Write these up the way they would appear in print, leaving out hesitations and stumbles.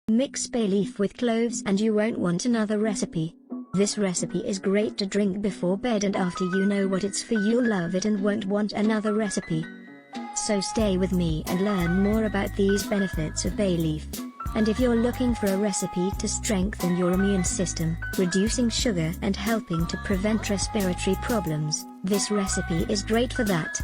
Mix bay leaf with cloves and you won't want another recipe. This recipe is great to drink before bed, and after you know what it's for you'll love it and won't want another recipe. So stay with me and learn more about these benefits of bay leaf. And if you're looking for a recipe to strengthen your immune system, reducing sugar and helping to prevent respiratory problems, this recipe is great for that.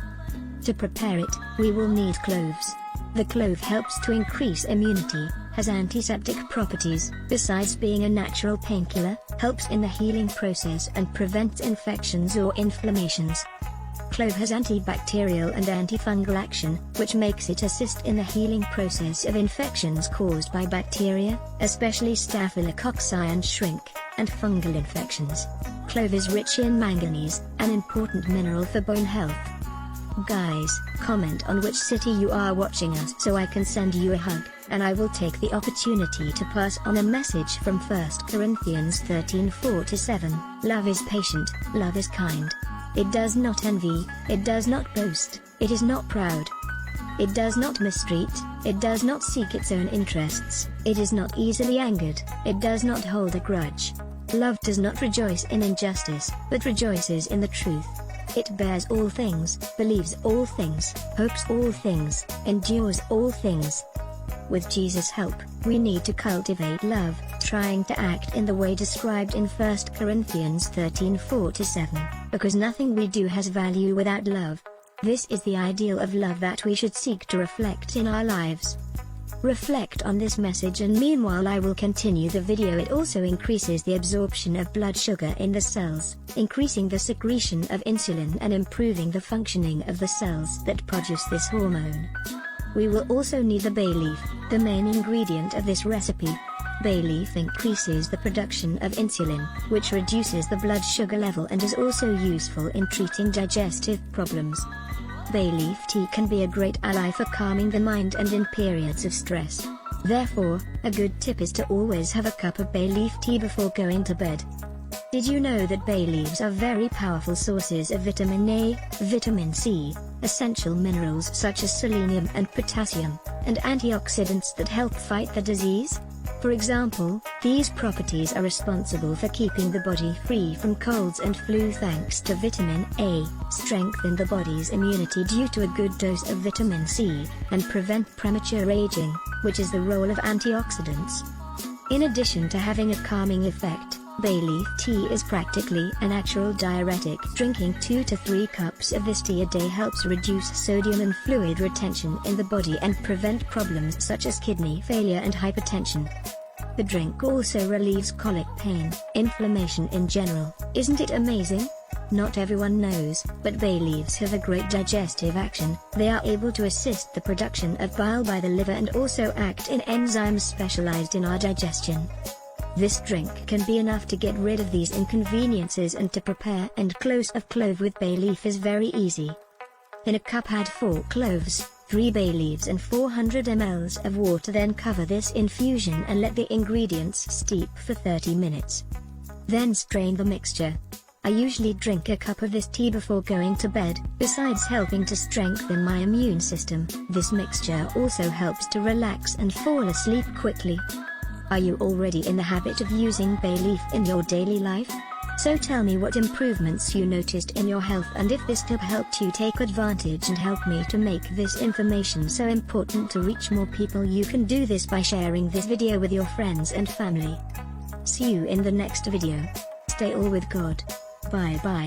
To prepare it, we will need cloves. The clove helps to increase immunity, has antiseptic properties, besides being a natural painkiller, helps in the healing process and prevents infections or inflammations. Clove has antibacterial and antifungal action, which makes it assist in the healing process of infections caused by bacteria, especially staphylococci and shrink, and fungal infections. Clove is rich in manganese, an important mineral for bone health. Guys, comment on which city you are watching us so I can send you a hug, and I will take the opportunity to pass on a message from 1 Corinthians 13:4-7. Love is patient, love is kind. It does not envy, it does not boast, it is not proud. It does not mistreat, it does not seek its own interests, it is not easily angered, it does not hold a grudge. Love does not rejoice in injustice, but rejoices in the truth. It bears all things, believes all things, hopes all things, endures all things. With Jesus' help, we need to cultivate love, trying to act in the way described in 1 Corinthians 13:4-7, because nothing we do has value without love. This is the ideal of love that we should seek to reflect in our lives. Reflect on this message, and meanwhile I will continue the video. It also increases the absorption of blood sugar in the cells, increasing the secretion of insulin and improving the functioning of the cells that produce this hormone. We will also need the bay leaf, the main ingredient of this recipe. Bay leaf increases the production of insulin, which reduces the blood sugar level and is also useful in treating digestive problems. Bay leaf tea can be a great ally for calming the mind and in periods of stress. Therefore, a good tip is to always have a cup of bay leaf tea before going to bed. Did you know that bay leaves are very powerful sources of vitamin A, vitamin C, essential minerals such as selenium and potassium, and antioxidants that help fight the disease? For example, these properties are responsible for keeping the body free from colds and flu thanks to vitamin A, strengthen the body's immunity due to a good dose of vitamin C, and prevent premature aging, which is the role of antioxidants. In addition to having a calming effect, bay leaf tea is practically a natural diuretic. Drinking 2 to 3 cups of this tea a day helps reduce sodium and fluid retention in the body and prevent problems such as kidney failure and hypertension. The drink also relieves colic pain, inflammation in general. Isn't it amazing? Not everyone knows, but bay leaves have a great digestive action. They are able to assist the production of bile by the liver and also act in enzymes specialized in our digestion. This drink can be enough to get rid of these inconveniences, and to prepare and close of clove with bay leaf is very easy. In a cup add 4 cloves, 3 bay leaves and 400 ml of water, then cover this infusion and let the ingredients steep for 30 minutes. Then strain the mixture. I usually drink a cup of this tea before going to bed. Besides helping to strengthen my immune system, this mixture also helps to relax and fall asleep quickly. Are you already in the habit of using bay leaf in your daily life? So tell me what improvements you noticed in your health, and if this tip helped you take advantage and help me to make this information so important to reach more people. You can do this by sharing this video with your friends and family. See you in the next video. Stay all with God. Bye bye.